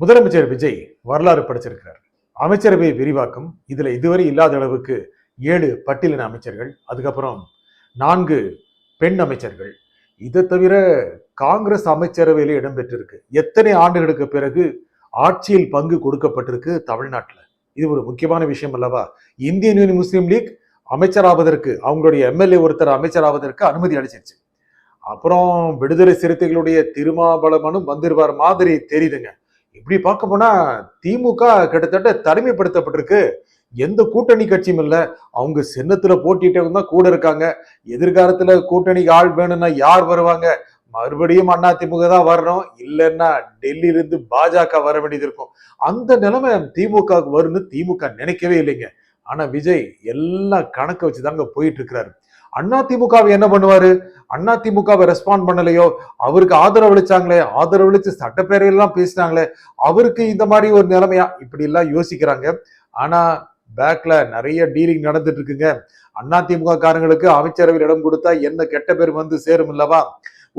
முதலமைச்சர் விஜய் வரலாறு படைச்சிருக்கிறார். அமைச்சரவை விரிவாக்கம் இதுல இதுவரை இல்லாத அளவுக்கு 7 பட்டியலின அமைச்சர்கள், அதுக்கப்புறம் 4 பெண் அமைச்சர்கள். இதை தவிர காங்கிரஸ் அமைச்சரவையில இடம்பெற்றிருக்கு. எத்தனை ஆண்டுகளுக்கு பிறகு ஆட்சியில் பங்கு கொடுக்கப்பட்டிருக்கு தமிழ்நாட்டில். இது ஒரு முக்கியமான விஷயம் அல்லவா? இந்தியன் யூனியன் முஸ்லீம் லீக் அமைச்சராவதற்கு, அவங்களுடைய எம்எல்ஏ ஒருத்தர் அமைச்சராவதற்கு அனுமதி அளிச்சிருச்சு. அப்புறம் விடுதலை சிறுத்தைகளுடைய திருமாவளவனும் வந்துருவார் மாதிரி தெரியுதுங்க. இப்படி பார்க்க போனா திமுக கிட்டத்தட்ட தனிமைப்படுத்தப்பட்டிருக்கு. எந்த கூட்டணி கட்சியும் இல்ல. அவங்க சின்னத்துல போட்டிட்டவங்க தான் கூட இருக்காங்க. எதிர்காலத்துல கூட்டணிக்கு ஆள் வேணும்னா யார் வருவாங்க? மறுபடியும் அதிமுக தான் வரணும், இல்லைன்னா டெல்லியில இருந்து பாஜக வர வேண்டியது இருக்கும். அந்த நிலைமை திமுக வரும்னு திமுக நினைக்கவே இல்லைங்க. ஆனா விஜய் எல்லாம் கணக்கு வச்சுதாங்க போயிட்டு இருக்கிறாரு. அதிமுகவை என்ன பண்ணுவாரு? அதிமுகவை ரெஸ்பாண்ட் பண்ணலையோ, அவருக்கு ஆதரவு அளிச்சாங்களே, ஆதரவு அளிச்சு சட்டப்பேரவையெல்லாம் பேசினாங்களே, அவருக்கு இந்த மாதிரி ஒரு நிலைமையா, இப்படி எல்லாம் யோசிக்கிறாங்க. ஆனா பேக்ல நிறைய டீலிங் நடந்துட்டு இருக்குங்க. அதிமுக காரங்களுக்கு அமைச்சரவையில் இடம் கொடுத்தா என்ன கெட்ட பேர் வந்து சேரும் இல்லவா?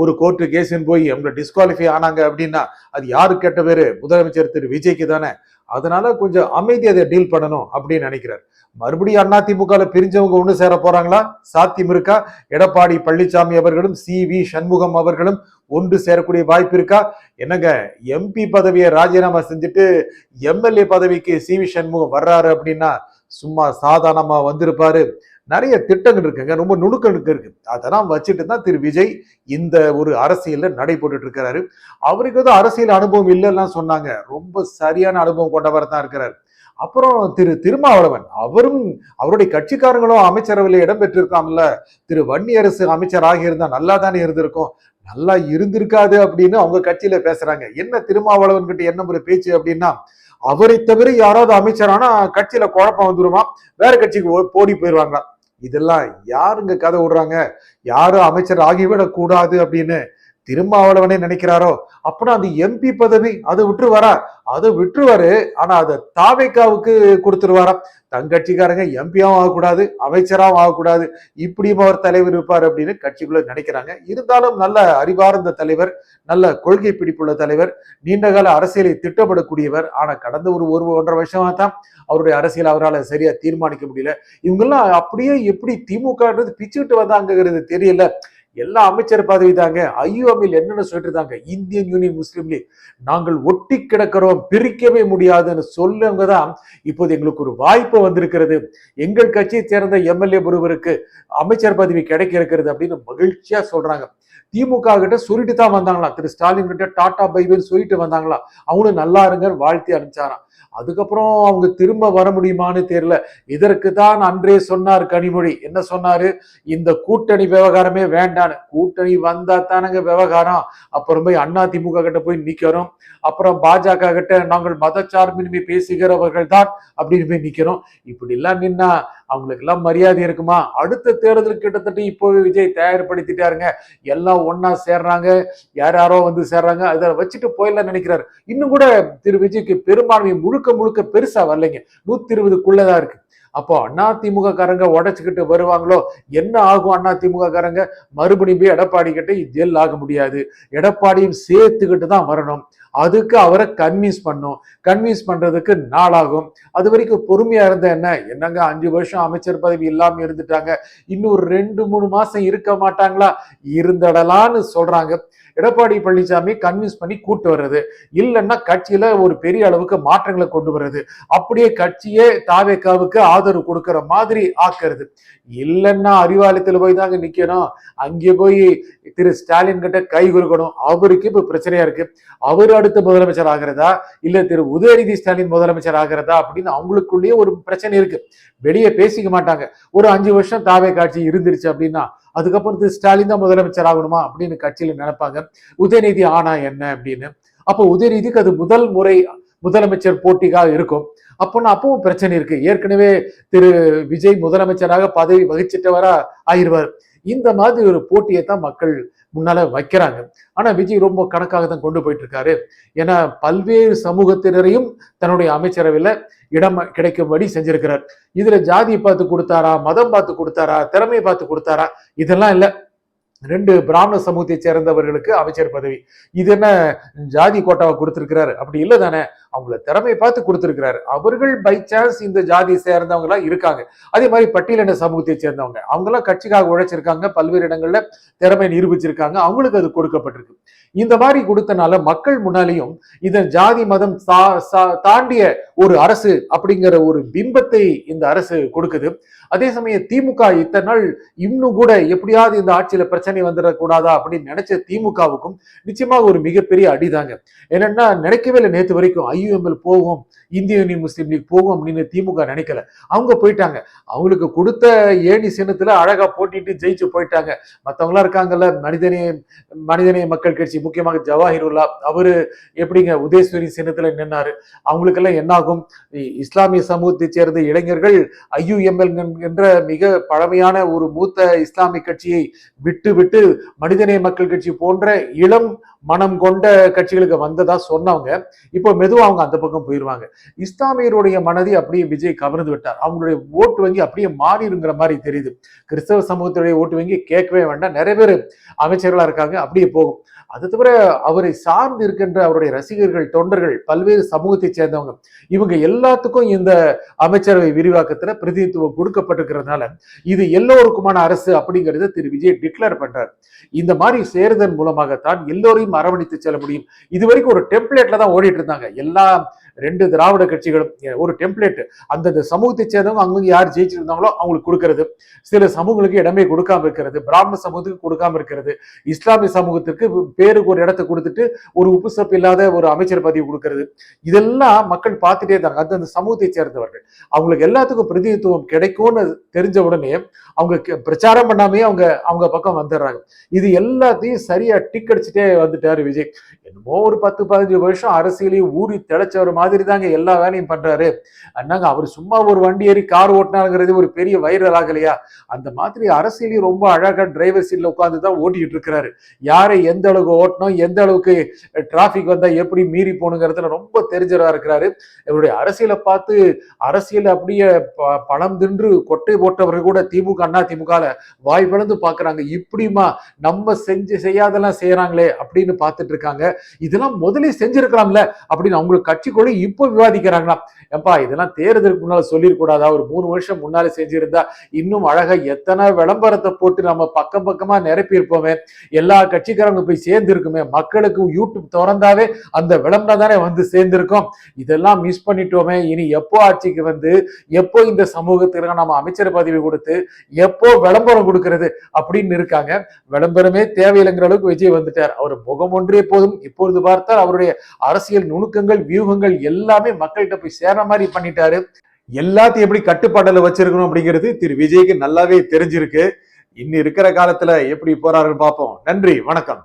ஒரு கோர்ட்டு கேஸ்ன்னு போய் அவங்க டிஸ்குவாலிஃபை ஆனாங்க அப்படின்னா அது யாரு கெட்ட பேரு? முதலமைச்சர் திரு விஜய்க்கு தானே. அதனால கொஞ்சம் அமைதி அதை டீல் பண்ணணும் அப்படின்னு நினைக்கிறார். மறுபடியும் அதிமுக பிரிஞ்சவங்க ஒண்ணு சேர போறாங்களா? சாத்தியம் இருக்கா? எடப்பாடி பழனிசாமி அவர்களும் சி.வி. சண்முகம் அவர்களும் ஒன்று சேரக்கூடிய வாய்ப்பு இருக்கா? என்னங்க, எம்பி பதவியை ராஜினாமா செஞ்சுட்டு எம்எல்ஏ பதவிக்கு சி.வி. சண்முகம் வர்றாரு அப்படின்னா சும்மா சாதாரணமா வந்திருப்பாரு? நிறைய திட்டங்கள் இருக்குங்க, ரொம்ப நுணுக்கணுக்கு இருக்கு. அதெல்லாம் வச்சுட்டு தான் திரு விஜய் இந்த ஒரு அரசியல்ல நடைபெற்று இருக்கிறாரு. அவருக்கு வந்து அரசியல் அனுபவம் இல்லைன்னா சொன்னாங்க, ரொம்ப சரியான அனுபவம் கொண்டவர் தான் இருக்கிறார். அப்புறம் திரு திருமாவளவன், அவரும் அவருடைய கட்சிக்காரங்களும் அமைச்சரவையில் இடம் பெற்றிருக்காங்கல்ல. திரு வன்னியரசு அமைச்சர் ஆகியிருந்தா நல்லா தானே இருந்திருக்கும். நல்லா இருந்திருக்காது அப்படின்னு அவங்க கட்சியில பேசுறாங்க. என்ன திருமாவளவன் கிட்ட என்ன ஒரு பேச்சு அப்படின்னா, அவரை தவிர யாராவது அமைச்சரானா கட்சியில குழப்பம் வந்துருமா, வேற கட்சிக்கு போடி போயிருவாங்களா. இதெல்லாம் யாருங்க கதை விடுறாங்க? யாரும் அமைச்சர் ஆகிவிடக் கூடாது அப்படின்னு திருமாவளவனே நினைக்கிறாரோ? அப்படின்னா அந்த எம்பி பதவி அதை விட்டுருவாரா? அதை விட்டுருவாரு. ஆனா அதை தாவேக்காவுக்கு கொடுத்துருவாரா? தங்கட்சிக்காரங்க எம்பியாவும் ஆகக்கூடாது, அமைச்சராகவும் ஆகக்கூடாது, இப்படியும் அவர் தலைவர் இருப்பார் அப்படின்னு கட்சிக்குள்ள நினைக்கிறாங்க. இருந்தாலும் நல்ல அறிவார்ந்த தலைவர், நல்ல கொள்கை பிடிப்புள்ள தலைவர், நீண்டகால அரசியலை திட்டமிடக்கூடியவர். ஆனா கடந்த ஒரு 1-1.5 வருஷமா தான் அவருடைய அரசியல் அவரால் சரியா தீர்மானிக்க முடியல. இவங்கெல்லாம் அப்படியே எப்படி திமுக பிச்சுட்டு வந்தாங்கிறது தெரியல. எல்லா அமைச்சர் பதவி தாங்க. ஐயோமில் என்னன்னு சொல்லிட்டு இருந்தாங்க, இந்தியன் யூனியன் முஸ்லீம் லீக் நாங்கள் ஒட்டி கிடக்கிறோம், பிரிக்கவே முடியாதுன்னு சொல்லுங்க தான் இப்போது எங்களுக்கு ஒரு வாய்ப்பு வந்திருக்கிறது. எங்கள் கட்சியை சேர்ந்த எம்எல்ஏ ஒருவருக்கு அமைச்சர் பதவி கிடைக்க இருக்கிறது அப்படின்னு மகிழ்ச்சியா சொல்றாங்க. திமுக கிட்ட சொல்லிட்டு தான் வந்தாங்களாம். திரு ஸ்டாலின் கிட்ட டாடா பைபிள் சொல்லிட்டு வந்தாங்களாம். அவங்களும் நல்லா இருங்க வாழ்த்தி அனுப்பிச்சாராம். அதுக்கப்புறம் அவங்க திரும்ப வர முடியுமான்னு தெரியல. இதற்கு தான் அன்றே சொன்னார் கனிமொழி. என்ன சொன்னாரு? இந்த கூட்டணி விவகாரமே வேண்டான்னு. கூட்டணி வந்தா தானங்க விவகாரம். அப்புறம் போய் அதிமுக கிட்ட போய் நிக்கிறோம். அப்புறம் பாஜக கிட்ட நாங்கள் மதச்சார்பின்மை பேசுகிறவர்கள் தான் அப்படின்னு போய் நிக்கிறோம். இப்படி எல்லாம் நின்னா அவங்களுக்கு எல்லாம் மரியாதை இருக்குமா? அடுத்த தேர்தல் கிட்டத்தட்ட இப்போவே விஜய் தயார்படுத்திட்டாருங்க. எல்லாம் ஒன்னா சேர்றாங்க, யாரோ வந்து சேர்றாங்க, அதை வச்சுட்டு போயிடலாம் நினைக்கிறாரு. இன்னும் கூட திரு விஜய்க்கு பெரும்பான்மை முழுக்க முழுக்க பெருசா வரலைங்க, 120க்குள்ளதான் இருக்கு. அப்போ அதிமுக காரங்க உடைச்சுக்கிட்டு வருவாங்களோ? என்ன ஆகும்? அதிமுக காரங்க மறுபடியும் போய் எடப்பாடி கிட்ட ஜெல் ஆக முடியாது. எடப்பாடியும் சேர்த்துக்கிட்டு தான் வரணும். அதுக்கு அவரை கன்வின்ஸ் பண்றதுக்கு நாளாகும். அது வரைக்கும் பொறுமையா இருந்த என்னங்க 5 வருஷம் அமைச்சர் பதவி இல்லாம இருந்துட்டாங்க, இன்னும் ஒரு 2-3 மாசம் இருக்க மாட்டாங்களா? இருந்தடலான்னு சொல்றாங்க. எடப்பாடி பழனிசாமி கன்வின்ஸ் பண்ணி கூட்டு வர்றது, இல்லைன்னா கட்சியில ஒரு பெரிய அளவுக்கு மாற்றங்களை கொண்டு வர்றது, அப்படியே கட்சியே தாவேக்காவுக்கு ஆதரவு கொடுக்கிற மாதிரி ஆக்குறது. இல்லைன்னா அறிவாலயத்துல போய் தாங்க நிக்கணும். அங்கே போய் திரு ஸ்டாலின் கிட்ட கை கொடுக்கணும். அவருக்கு இப்ப பிரச்சனையா இருக்கு. அவரு அடுத்த முதலமைச்சர் ஆகிறதா, இல்ல திரு உதயநிதி ஸ்டாலின் முதலமைச்சர் ஆகிறதா அப்படின்னு அவங்களுக்குள்ளேயே ஒரு பிரச்சனை இருக்கு. வெளியே பேசிக்க மாட்டாங்க. ஒரு 5 வருஷம் தாவே காட்சி இருந்துருச்சு அப்படின்னா அதுக்கப்புறம் திரு ஸ்டாலின் தான் முதலமைச்சர் ஆகணுமா அப்படின்னு கட்சியில நினைப்பாங்க. உதயநிதி ஆனா என்ன அப்படின்னு. அப்போ உதயநிதிக்கு அது முதல் முறை முதலமைச்சர் போட்டிக்காக இருக்கும். அப்பவும் பிரச்சனை இருக்கு. ஏற்கனவே திரு விஜய் முதலமைச்சராக பதவி வகிச்சிட்டவரா ஆயிடுவார். இந்த மாதிரி ஒரு போட்டியை தான் மக்கள் முன்னால வைக்கிறாங்க. ஆனா விஜய் ரொம்ப கணக்காக தான் கொண்டு போயிட்டு இருக்காரு. ஏன்னா பல்வேறு சமூகத்தினரையும் தன்னுடைய அமைச்சரவையில இடம் கிடைக்கும்படி செஞ்சிருக்கிறார். இதுல ஜாதியை பார்த்து கொடுத்தாரா, மதம் பார்த்து கொடுத்தாரா, திறமையை பார்த்து கொடுத்தாரா? இதெல்லாம் இல்ல. 2 பிராமண சமூகத்தை சேர்ந்தவர்களுக்கு அமைச்சர் பதவி. இது என்ன ஜாதி கோட்டாவை கொடுத்திருக்கிறாரு? அப்படி இல்லை தானே. அவங்கள திறமை பார்த்து கொடுத்திருக்கிறாரு. அவர்கள் பை சான்ஸ் இந்த ஜாதியை சேர்ந்தவங்க எல்லாம் இருக்காங்க. அதே மாதிரி பட்டியலின சமூகத்தை சேர்ந்தவங்க அவங்க எல்லாம் கட்சிக்காக உழைச்சிருக்காங்க, பல்வேறு இடங்கள்ல திறமை நிரூபிச்சிருக்காங்க, அவங்களுக்கு அது கொடுக்கப்பட்டிருக்கு. இந்த மாதிரி கொடுத்தனால மக்கள் முன்னாலேயும் இதன் ஜாதி மதம் தாண்டிய ஒரு அரசு அப்படிங்கிற ஒரு பிம்பத்தை இந்த அரசு கொடுக்குது. அதே சமயம் திமுக இத்தனை நாள் இன்னும் கூட எப்படியாவது இந்த ஆட்சியில பிரச்சனை வந்துடக்கூடாதா அப்படின்னு நினைச்ச திமுகவுக்கும் நிச்சயமாக ஒரு மிகப்பெரிய அடிதாங்க. என்னன்னா நினைக்கவே இல்லை நேற்று வரைக்கும் IUML போகும், இந்திய யூனியன் முஸ்லீம் லீக் போகும் அப்படின்னு திமுக நினைக்கல. அவங்க போயிட்டாங்க. அவங்களுக்கு கொடுத்த ஏணி சின்னத்துல அழகா போட்டிட்டு ஜெயிச்சு போயிட்டாங்க. மற்றவங்களாம் இருக்காங்கல்ல, மனிதநேய மக்கள் கட்சி, முக்கியமாக ஜவாஹிருல்லா, அவரு எப்படிங்க உதயசூரி சின்னத்துல நின்னாரு. அவங்களுக்கெல்லாம் என்னாகும்? இஸ்லாமிய சமூகத்தை சேர்ந்த இளைஞர்கள் IUML என்ற மிக பழமையான ஒரு மூத்த இஸ்லாமிய கட்சியை விட்டு விட்டு மனிதநேய மக்கள் கட்சி போன்ற இளம் மனம் கொண்ட கட்சிகளுக்கு வந்ததா சொன்னவங்க இப்போ மெதுவா அவங்க அந்த பக்கம் போயிருவாங்க. இஸ்லாமியருடைய மனதை அப்படியே விஜய் கவர்ந்து விட்டார். அவங்களுடைய ஓட்டு வங்கி அப்படியே மாறிடுங்கிற மாதிரி தெரியுது. கிறிஸ்தவ சமூகத்துடைய ஓட்டு வங்கி கேட்கவே வேண்டாம், நிறைய பேர் அமைச்சர்களா இருக்காங்க, அப்படியே போகும். அது தவிர அவரை சார்ந்து இருக்கின்ற அவருடைய ரசிகர்கள், தொண்டர்கள், பல்வேறு சமூகத்தை சேர்ந்தவங்க, இவங்க எல்லாத்துக்கும் இந்த அமைச்சரவை விரிவாக்கத்துல பிரதிநிதித்துவம் கொடுக்கப்பட்டிருக்கிறதுனால இது எல்லோருக்குமான அரசு அப்படிங்கிறத திரு விஜய் டிக்ளேர் பண்றார். இந்த மாதிரி சேருதல் மூலமாகத்தான் எல்லோரையும் அரவணைத்து செல்ல முடியும். இது வரைக்கும் ஒரு டெம்ப்ளேட்ல தான் ஓடிட்டு இருந்தாங்க எல்லா 2 திராவிட கட்சிகளும். ஒரு டெம்ப்ளேட், அந்தந்த சமூகத்தை சேர்ந்தவங்க அங்க யார் ஜெயிச்சிருந்தாங்களோ அவங்களுக்கு கொடுக்கறது, சில சமூகங்களுக்கு இடமே கொடுக்காம இருக்கிறது, பிராமண சமூகத்துக்கு கொடுக்காம இருக்கிறது, இஸ்லாமிய சமூகத்திற்கு பேருக்கு ஒரு இடத்தை கொடுத்துட்டு ஒரு உப்பு சப்பு இல்லாத ஒரு அமைச்சர் பதவி கொடுக்கறது, இதெல்லாம் மக்கள் பார்த்துட்டே இருந்தாங்க. அந்தந்த சமூகத்தை சேர்ந்தவர்கள் அவங்களுக்கு எல்லாத்துக்கும் பிரதிநிதித்துவம் கிடைக்கும்னு தெரிஞ்ச உடனே அவங்க பிரச்சாரம் பண்ணாமே அவங்க பக்கம் வந்துடுறாங்க. இது எல்லாத்தையும் சரியா டிக் அடிச்சுட்டே வந்துட்டாரு விஜய். என்னமோ ஒரு 10-15 வருஷம் அரசியலையும் ஊறி திளைச்சவர் மாதிரி தாங்க எல்லா வேலையும் பண்றாரு. அண்ணாங்க அவர் சும்மா ஒரு வண்டி ஏறி கார் ஓட்டினாங்கிறது ஒரு பெரிய வைரல் ஆகலையா? அந்த மாதிரி அரசியலையும் ரொம்ப அழகா டிரைவர் சீட்ல உட்கார்ந்து தான் ஓட்டிட்டு இருக்கிறாரு. யாரை எந்த அளவுக்கு ஓட்டணும், எந்த அளவுக்கு டிராபிக் வந்தா எப்படி மீறி போகணுங்கிறதுல ரொம்ப தெரிஞ்சவரா இருக்கிறாரு. இவருடைய அரசியலை பார்த்து அரசியல் அப்படியே பணம் தின்று கொட்டை போட்டவர்கள் கூட திமுக அதிமுக வாய் பிளந்து பாக்குறாங்க. இப்படிமா நம்ம செய்யாதெல்லாம் செய்யறாங்களே அப்படின்னு பார்த்துட்டு இருக்காங்க. இதெல்லாம் முதலே செஞ்சிருக்கலாம்ல அப்படின்னு அவங்களுக்கு கட்சிக்குள்ள இப்போ விவாதிக்கிறாங்களா? ஏப்பா இதெல்லாம் தேர்தலுக்கு முன்னால சொல்லிருக்கூடாதா? ஒரு 3 வருஷம் முன்னாலே செஞ்சிருந்தா இன்னும் அழகா எத்தனை விளம்பரத்தை போட்டு நம்ம பக்கம் பக்கமா நிரப்பி இருப்போமே, எல்லா கட்சிக்காரங்க போய் சேர்ந்து இருக்குமே, மக்களுக்கு யூடியூப் திறந்தாவே அந்த விளம்பரம் தானே வந்து சேர்ந்திருக்கோம். இதெல்லாம் மிஸ் பண்ணிட்டோமே. இனி எப்போ ஆட்சிக்கு வந்து எப்போ இந்த சமூகத்திற்கு நம்ம அமைச்சர் பதவி கொடுத்து எப்போ விளம்பரம் கொடுக்கிறது அப்படின்னு இருக்காங்க. விளம்பரமே தேவையில்லைங்கிற அளவுக்கு விஜய் வந்துட்டார். அவர் முகம் ஒன்றே போதும். இப்பொழுது பார்த்தால் அவருடைய அரசியல் நுணுக்கங்கள், வியூகங்கள் எல்லாமே மக்கள்கிட்ட போய் சேர மாதிரி பண்ணிட்டாரு. எல்லாத்தையும் எப்படி கட்டுப்பாடுல வச்சிருக்கணும் அப்படிங்கிறது திரு விஜய்க்கு நல்லாவே தெரிஞ்சிருக்கு. இன்னும் இருக்கிற காலத்துல எப்படி போறாருன்னு பார்ப்போம். நன்றி, வணக்கம்.